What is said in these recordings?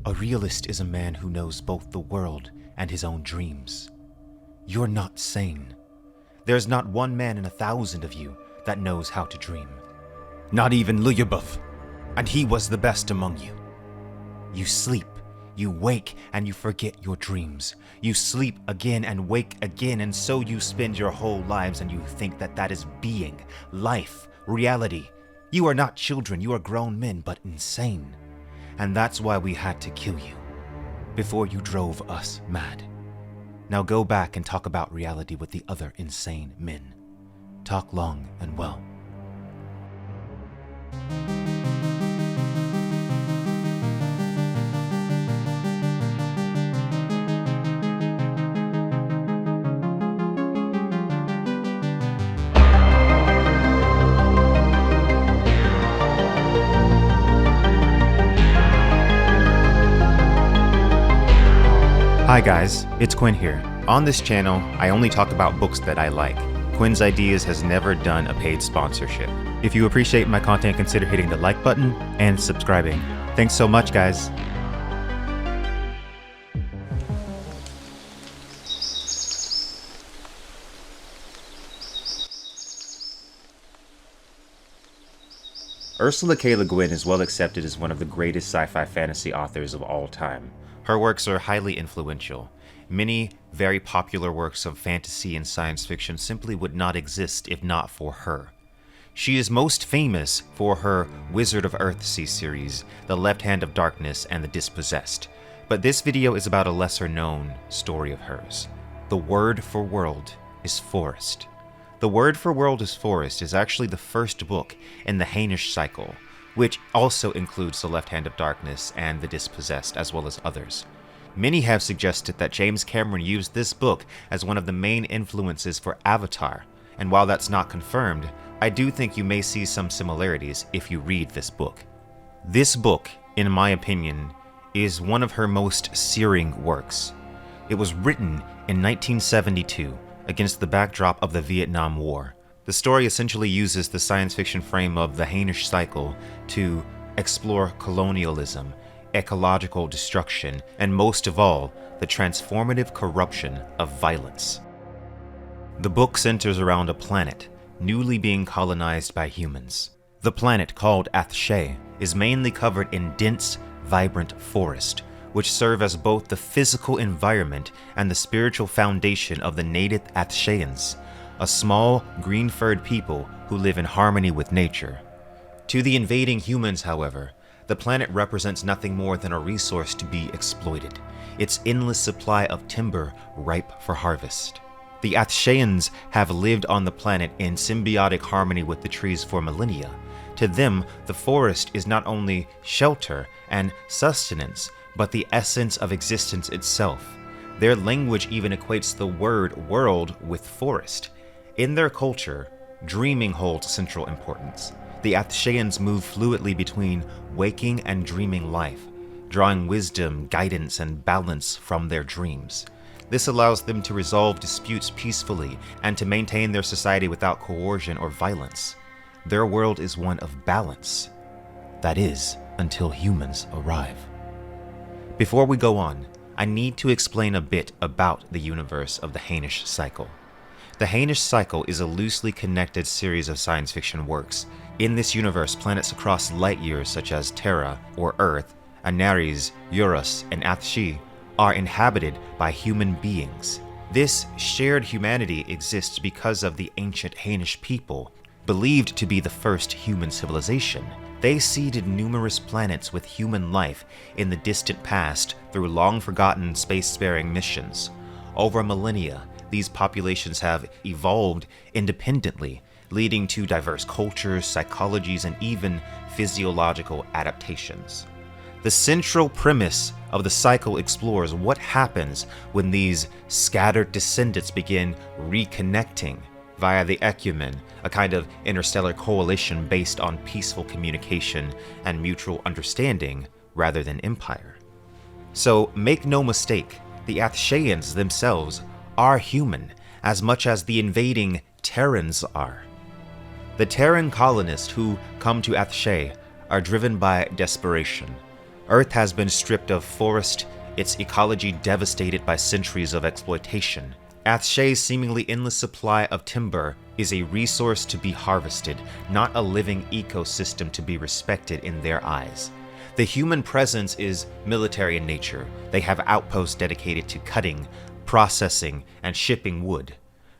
A realist is a man who knows both the world and his own dreams. You're not sane. There's not one man in 1,000 of you that knows how to dream. Not even Liubov, and he was the best among you. You sleep, you wake, and you forget your dreams. You sleep again and wake again, and so you spend your whole lives and you think that that is being, life, reality. You are not children, you are grown men, but insane. And that's why we had to kill you, before you drove us mad. Now go back and talk about reality with the other insane men. Talk long and well. Hi guys, it's Quinn here. On this channel, I only talk about books that I like. Quinn's Ideas has never done a paid sponsorship. If you appreciate my content, consider hitting the like button and subscribing. Thanks so much, guys. Ursula K. Le Guin is well accepted as one of the greatest sci-fi fantasy authors of all time. Her works are highly influential. Many very popular works of fantasy and science fiction simply would not exist if not for her. She is most famous for her Wizard of Earthsea series, The Left Hand of Darkness and The Dispossessed. But this video is about a lesser known story of hers. The word for world is forest. The word for world is forest is actually the first book in the Hainish Cycle, which also includes The Left Hand of Darkness and The Dispossessed, as well as others. Many have suggested that James Cameron used this book as one of the main influences for Avatar, and while that's not confirmed, I do think you may see some similarities if you read this book. This book, in my opinion, is one of her most searing works. It was written in 1972 against the backdrop of the Vietnam War. The story essentially uses the science fiction frame of the Hainish Cycle to explore colonialism, ecological destruction, and most of all, the transformative corruption of violence. The book centers around a planet newly being colonized by humans. The planet, called Athshe, is mainly covered in dense, vibrant forest, which serve as both the physical environment and the spiritual foundation of the native Athsheans, a small, green-furred people who live in harmony with nature. To the invading humans, however, the planet represents nothing more than a resource to be exploited, its endless supply of timber ripe for harvest. The Athsheans have lived on the planet in symbiotic harmony with the trees for millennia. To them, the forest is not only shelter and sustenance, but the essence of existence itself. Their language even equates the word world with forest. In their culture, dreaming holds central importance. The Athsheans move fluidly between waking and dreaming life, drawing wisdom, guidance, and balance from their dreams. This allows them to resolve disputes peacefully and to maintain their society without coercion or violence. Their world is one of balance. That is, until humans arrive. Before we go on, I need to explain a bit about the universe of the Hainish Cycle. The Hainish Cycle is a loosely connected series of science fiction works. In this universe, planets across light years such as Terra, or Earth, Anares, Eurus, and Athshe are inhabited by human beings. This shared humanity exists because of the ancient Hainish people, believed to be the first human civilization. They seeded numerous planets with human life in the distant past through long-forgotten space-faring missions. Over millennia, these populations have evolved independently, leading to diverse cultures, psychologies, and even physiological adaptations. The central premise of the cycle explores what happens when these scattered descendants begin reconnecting via the ecumen, a kind of interstellar coalition based on peaceful communication and mutual understanding rather than empire. So make no mistake, the Athsheans themselves are human as much as the invading Terrans are. The Terran colonists who come to Athshe are driven by desperation. Earth has been stripped of forest, its ecology devastated by centuries of exploitation. Athshe's seemingly endless supply of timber is a resource to be harvested, not a living ecosystem to be respected in their eyes. The human presence is military in nature. They have outposts dedicated to cutting, processing, and shipping wood.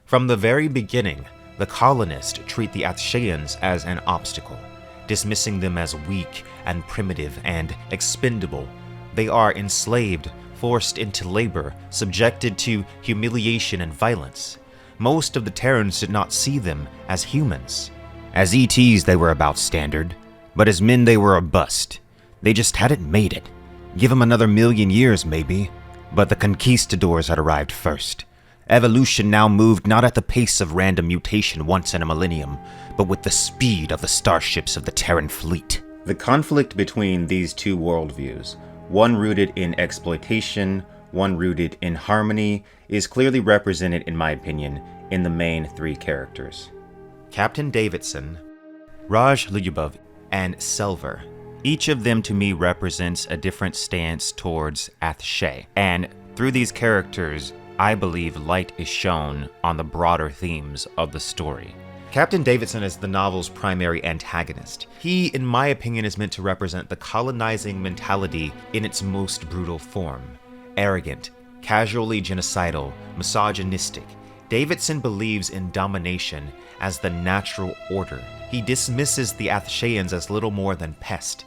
From the very beginning, the colonists treat the Athsheans as an obstacle, dismissing them as weak and primitive and expendable. They are enslaved, forced into labor, subjected to humiliation and violence. Most of the Terrans did not see them as humans. As ETs, they were about standard, but as men, they were a bust. They just hadn't made it. Give them another 1,000,000 years, maybe. But the conquistadors had arrived first. Evolution now moved not at the pace of random mutation once in a millennium, but with the speed of the starships of the Terran fleet. The conflict between these two worldviews, one rooted in exploitation, one rooted in harmony, is clearly represented, in my opinion, in the main three characters: Captain Davidson, Raj Liubov, and Selver. Each of them to me represents a different stance towards Athshe, and through these characters, I believe light is shown on the broader themes of the story. Captain Davidson is the novel's primary antagonist. He, in my opinion, is meant to represent the colonizing mentality in its most brutal form. Arrogant, casually genocidal, misogynistic, Davidson believes in domination as the natural order. He dismisses the Athsheans as little more than pest.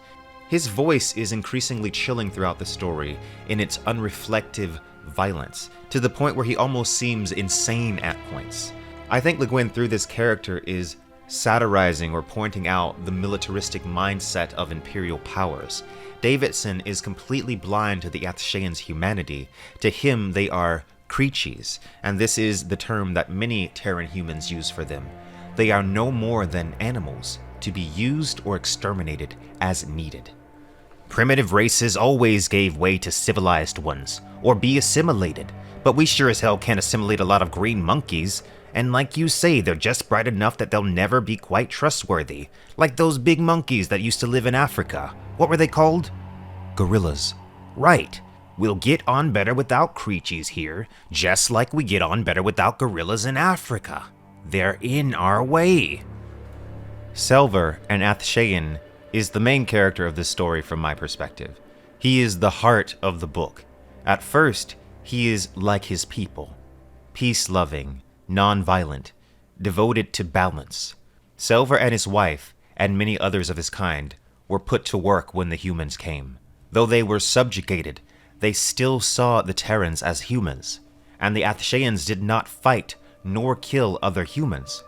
His voice is increasingly chilling throughout the story in its unreflective violence, to the point where he almost seems insane at points. I think Le Guin, through this character, is satirizing or pointing out the militaristic mindset of imperial powers. Davidson is completely blind to the Athsheans' humanity. To him, they are creatures, and this is the term that many Terran humans use for them. They are no more than animals, to be used or exterminated as needed. Primitive races always gave way to civilized ones, or be assimilated, but we sure as hell can't assimilate a lot of green monkeys, and like you say, they're just bright enough that they'll never be quite trustworthy, like those big monkeys that used to live in Africa. What were they called? Gorillas. Right. We'll get on better without creatures here, just like we get on better without gorillas in Africa. They're in our way. Selver, an Athshean, is the main character of this story from my perspective. He is the heart of the book. At first, he is like his people, peace-loving, non-violent, devoted to balance. Selver and his wife, and many others of his kind, were put to work when the humans came. Though they were subjugated, they still saw the Terrans as humans, and the Athsheans did not fight nor kill other humans.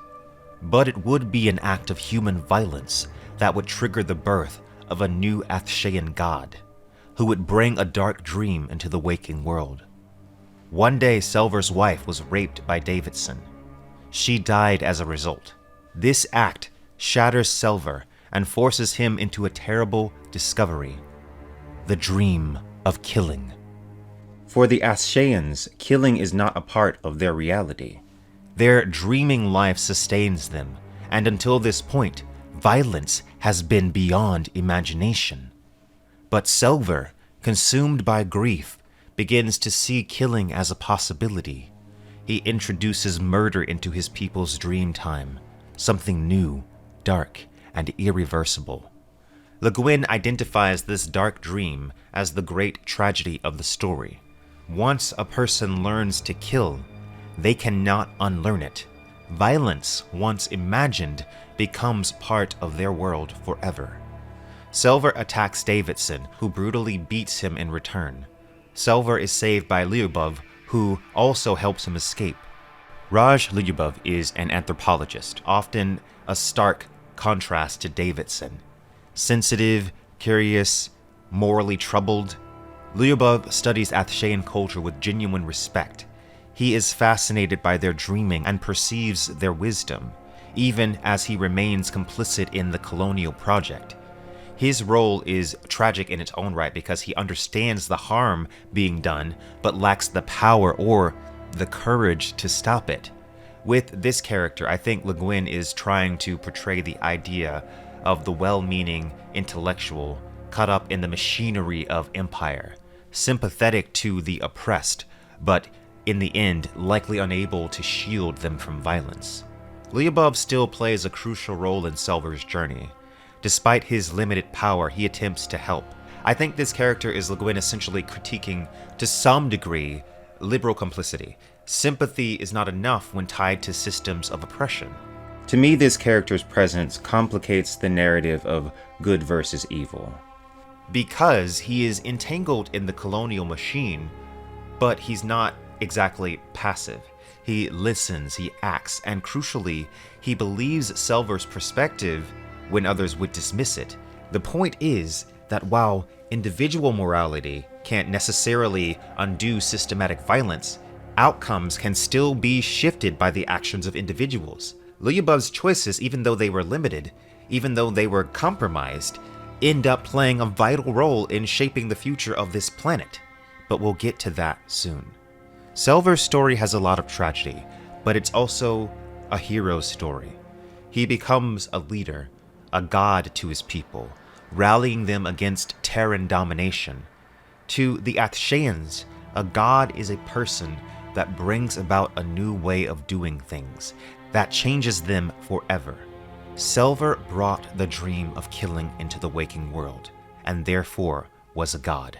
But it would be an act of human violence that would trigger the birth of a new Athshean god, who would bring a dark dream into the waking world. One day, Selver's wife was raped by Davidson. She died as a result. This act shatters Selver and forces him into a terrible discovery: the dream of killing. For the Athsheans, killing is not a part of their reality. Their dreaming life sustains them, and until this point, violence has been beyond imagination. But Selver, consumed by grief, begins to see killing as a possibility. He introduces murder into his people's dream time, something new, dark, and irreversible. Le Guin identifies this dark dream as the great tragedy of the story. Once a person learns to kill, they cannot unlearn it. Violence, once imagined, becomes part of their world forever. Selver attacks Davidson, who brutally beats him in return. Selver is saved by Liubov, who also helps him escape. Raj Liubov is an anthropologist, often a stark contrast to Davidson. Sensitive, curious, morally troubled, Liubov studies Athshean culture with genuine respect. He is fascinated by their dreaming and perceives their wisdom, even as he remains complicit in the Colonial project. His role is tragic in its own right because he understands the harm being done, but lacks the power or the courage to stop it. With this character, I think Le Guin is trying to portray the idea of the well-meaning, intellectual, caught up in the machinery of empire, sympathetic to the oppressed, but in the end likely unable to shield them from violence. Liubov still plays a crucial role in Selver's journey. Despite his limited power, he attempts to help. I think this character is Guin essentially critiquing, to some degree, liberal complicity. Sympathy is not enough when tied to systems of oppression. To me, this character's presence complicates the narrative of good versus evil. Because he is entangled in the colonial machine, but he's not exactly passive. He listens, he acts, and crucially, he believes Selver's perspective when others would dismiss it. The point is that while individual morality can't necessarily undo systematic violence, outcomes can still be shifted by the actions of individuals. Liubov's choices, even though they were limited, even though they were compromised, end up playing a vital role in shaping the future of this planet. But we'll get to that soon. Selver's story has a lot of tragedy, but it's also a hero story. He becomes a leader, a god to his people, rallying them against Terran domination. To the Athsheans, a god is a person that brings about a new way of doing things, that changes them forever. Selver brought the dream of killing into the waking world, and therefore was a god.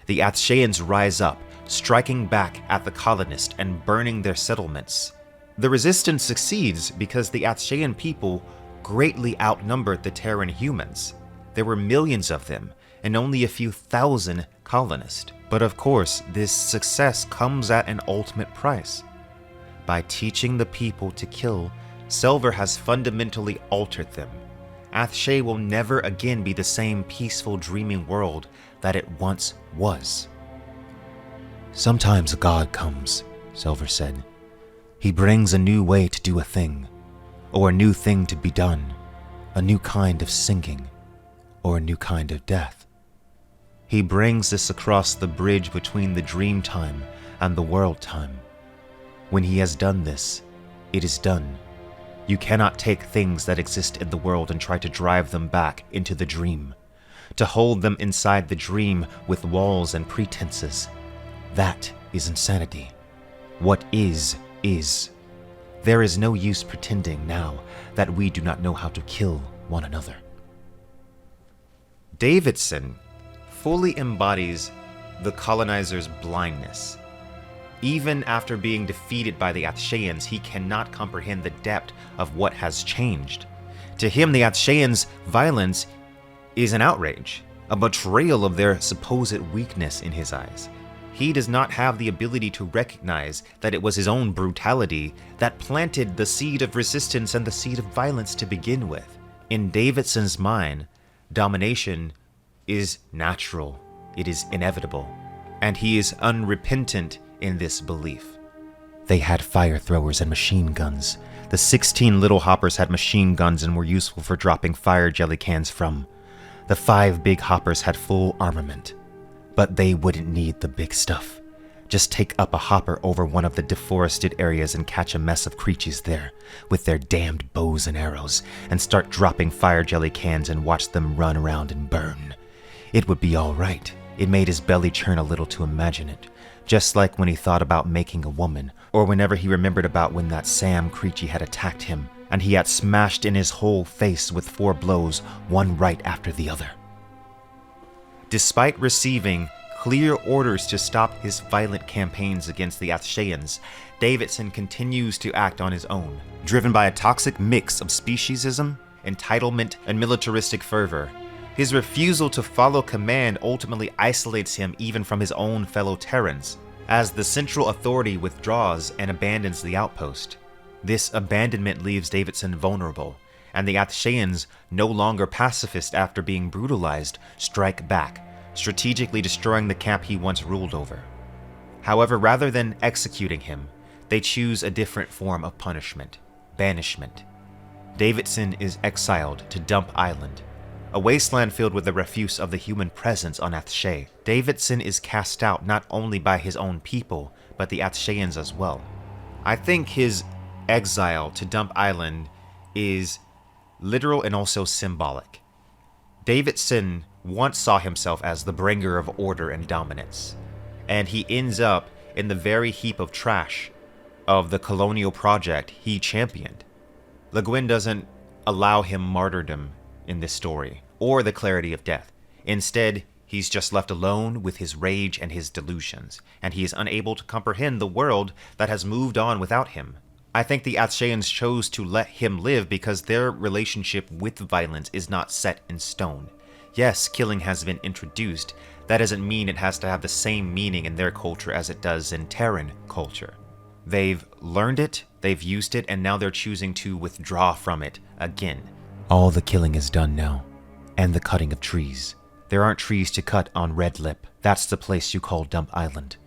The Athsheans rise up, striking back at the colonists and burning their settlements. The resistance succeeds because the Athshean people greatly outnumbered the Terran humans. There were millions of them, and only a few thousand colonists. But of course, this success comes at an ultimate price. By teaching the people to kill, Selver has fundamentally altered them. Athshe will never again be the same peaceful, dreaming world that it once was. "Sometimes a god comes," Selver said. "He brings a new way to do a thing, or a new thing to be done, a new kind of singing, or a new kind of death. He brings this across the bridge between the dream time and the world time. When he has done this, it is done. You cannot take things that exist in the world and try to drive them back into the dream, to hold them inside the dream with walls and pretenses. That is insanity. What is, is. There is no use pretending now that we do not know how to kill one another." Davidson fully embodies the colonizer's blindness. Even after being defeated by the Athsheans, he cannot comprehend the depth of what has changed. To him, the Athsheans' violence is an outrage, a betrayal of their supposed weakness in his eyes. He does not have the ability to recognize that it was his own brutality that planted the seed of resistance and the seed of violence to begin with. In Davidson's mind, domination is natural, it is inevitable, and he is unrepentant in this belief. They had fire throwers and machine guns. The 16 little hoppers had machine guns and were useful for dropping fire jelly cans from. The 5 big hoppers had full armament. But they wouldn't need the big stuff. Just take up a hopper over one of the deforested areas and catch a mess of creatures there, with their damned bows and arrows, and start dropping fire jelly cans and watch them run around and burn. It would be all right. It made his belly churn a little to imagine it. Just like when he thought about making a woman, or whenever he remembered about when that Sam creature had attacked him, and he had smashed in his whole face with 4 blows, one right after the other. Despite receiving clear orders to stop his violent campaigns against the Athsheans, Davidson continues to act on his own, driven by a toxic mix of speciesism, entitlement, and militaristic fervor. His refusal to follow command ultimately isolates him even from his own fellow Terrans, as the central authority withdraws and abandons the outpost. This abandonment leaves Davidson vulnerable, and the Athsheans, no longer pacifist after being brutalized, strike back, strategically destroying the camp he once ruled over. However, rather than executing him, they choose a different form of punishment: banishment. Davidson is exiled to Dump Island, a wasteland filled with the refuse of the human presence on Athshe. Davidson is cast out not only by his own people, but the Athsheans as well. I think his exile to Dump Island is literal and also symbolic. Davidson once saw himself as the bringer of order and dominance. And he ends up in the very heap of trash of the colonial project he championed. Le Guin doesn't allow him martyrdom in this story, or the clarity of death. Instead, he's just left alone with his rage and his delusions, and he is unable to comprehend the world that has moved on without him. I think the Athsheans chose to let him live because their relationship with violence is not set in stone. Yes, killing has been introduced. That doesn't mean it has to have the same meaning in their culture as it does in Terran culture. They've learned it, they've used it, and now they're choosing to withdraw from it again. All the killing is done now, and the cutting of trees. There aren't trees to cut on Red Lip. That's the place you call Dump Island.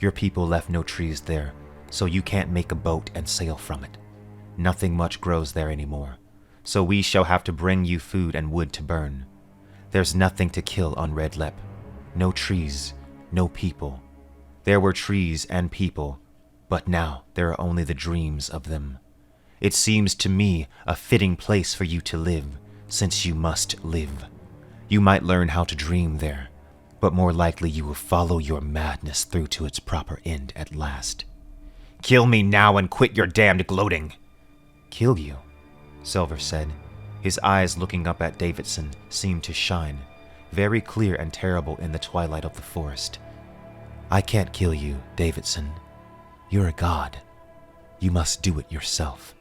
Your people left no trees there, so you can't make a boat and sail from it. Nothing much grows there anymore, so we shall have to bring you food and wood to burn. There's nothing to kill on Red Lip. No trees, no people. There were trees and people, but now there are only the dreams of them. It seems to me a fitting place for you to live, since you must live. You might learn how to dream there, but more likely you will follow your madness through to its proper end at last. Kill me now and quit your damned gloating. Kill you, Selver said. His eyes looking up at Davidson seemed to shine, very clear and terrible in the twilight of the forest. I can't kill you, Davidson. You're a god. You must do it yourself.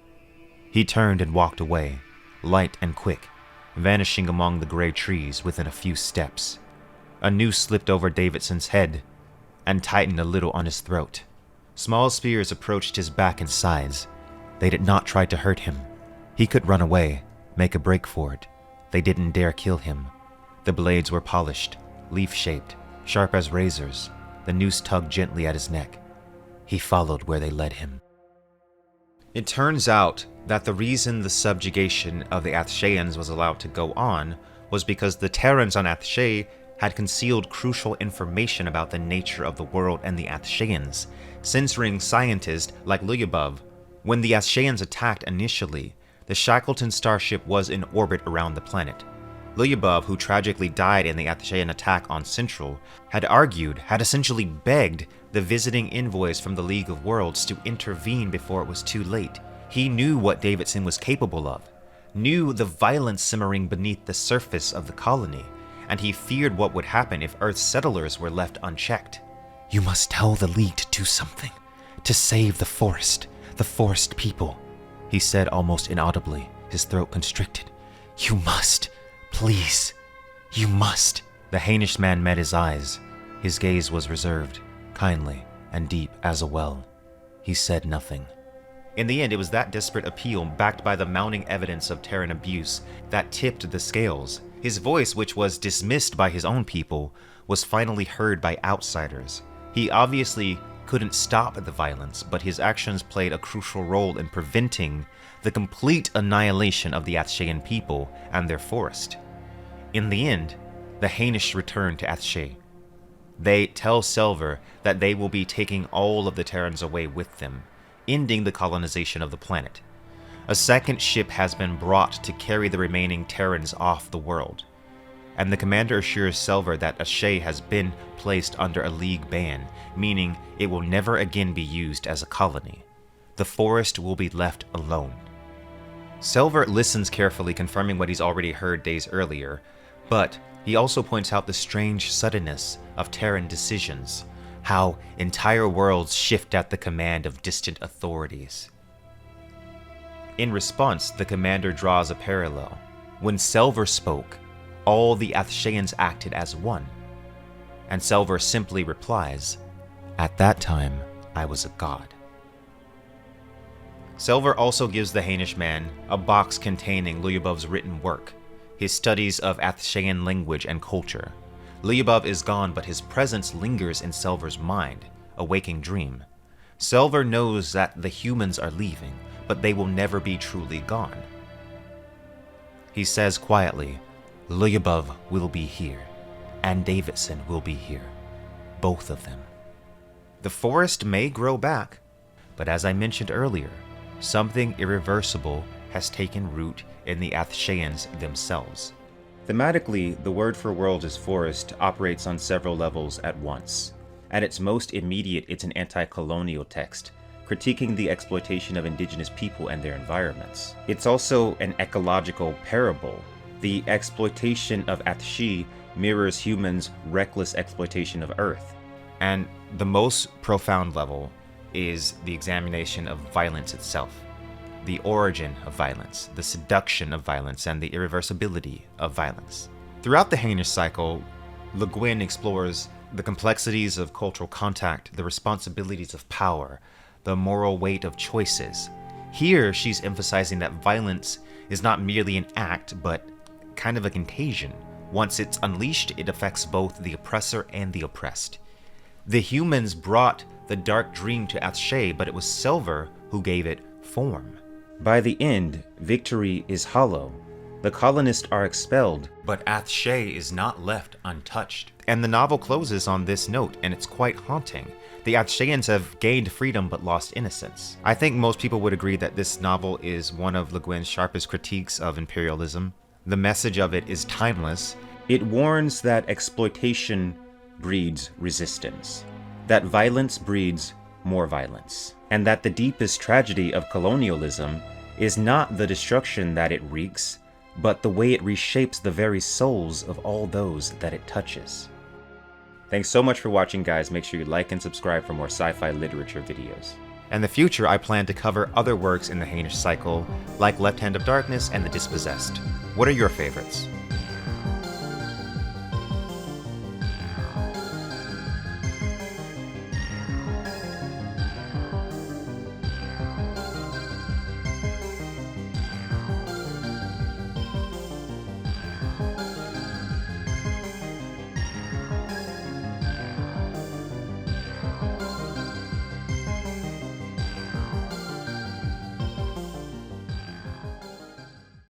He turned and walked away, light and quick, vanishing among the gray trees within a few steps. A noose slipped over Davidson's head and tightened a little on his throat. Small spears approached his back and sides. They did not try to hurt him. He could run away, make a break for it. They didn't dare kill him. The blades were polished, leaf-shaped, sharp as razors. The noose tugged gently at his neck. He followed where they led him. It turns out that the reason the subjugation of the Athsheans was allowed to go on was because the Terrans on Athshe had concealed crucial information about the nature of the world and the Athsheans, censoring scientists like Liubov. When the Athsheans attacked initially, the Shackleton starship was in orbit around the planet. Liubov, who tragically died in the Athshean attack on Central, had essentially begged the visiting envoys from the League of Worlds to intervene before it was too late. He knew what Davidson was capable of, knew the violence simmering beneath the surface of the colony, and he feared what would happen if Earth's settlers were left unchecked. You must tell the League to do something, to save the forest people, he said almost inaudibly, his throat constricted. You must, please, you must. The Hainish man met his eyes. His gaze was reserved, kindly, and deep as a well. He said nothing. In the end, it was that desperate appeal, backed by the mounting evidence of Terran abuse, that tipped the scales. His voice, which was dismissed by his own people, was finally heard by outsiders. He obviously couldn't stop the violence, but his actions played a crucial role in preventing the complete annihilation of the Athshean people and their forest. In the end, the Hainish return to Athshe. They tell Selver that they will be taking all of the Terrans away with them, ending the colonization of the planet. A second ship has been brought to carry the remaining Terrans off the world, and the commander assures Selver that Athshe has been placed under a League ban, meaning it will never again be used as a colony. The forest will be left alone. Selver listens carefully, confirming what he's already heard days earlier, but he also points out the strange suddenness of Terran decisions, how entire worlds shift at the command of distant authorities. In response, the commander draws a parallel. When Selver spoke, all the Athsheans acted as one, and Selver simply replies, "At that time, I was a god." Selver also gives the Hainish man a box containing Liubov's written work, his studies of Athshean language and culture. Liubov is gone, but his presence lingers in Selver's mind, a waking dream. Selver knows that the humans are leaving, but they will never be truly gone. He says quietly, Liubov will be here, and Davidson will be here. Both of them. The forest may grow back, but as I mentioned earlier, something irreversible has taken root in the Athsheans themselves. Thematically, The Word for World is Forest operates on several levels at once. At its most immediate, it's an anti-colonial text, critiquing the exploitation of indigenous people and their environments. It's also an ecological parable. The exploitation of Athshe mirrors humans' reckless exploitation of Earth. And the most profound level is the examination of violence itself. The origin of violence, the seduction of violence, and the irreversibility of violence. Throughout the Hainish Cycle, Le Guin explores the complexities of cultural contact, the responsibilities of power, the moral weight of choices. Here, she's emphasizing that violence is not merely an act, but kind of a contagion. Once it's unleashed, it affects both the oppressor and the oppressed. The humans brought the dark dream to Athshe, but it was Selver who gave it form. By the end, victory is hollow. The colonists are expelled, but Athshe is not left untouched. And the novel closes on this note, and it's quite haunting. The Athsheans have gained freedom but lost innocence. I think most people would agree that this novel is one of Le Guin's sharpest critiques of imperialism. The message of it is timeless. It warns that exploitation breeds resistance, that violence breeds more violence, and that the deepest tragedy of colonialism is not the destruction that it wreaks, but the way it reshapes the very souls of all those that it touches. Thanks so much for watching, guys. Make sure you like and subscribe for more sci-fi literature videos. In the future, I plan to cover other works in the Hainish Cycle, like Left Hand of Darkness and The Dispossessed. What are your favorites?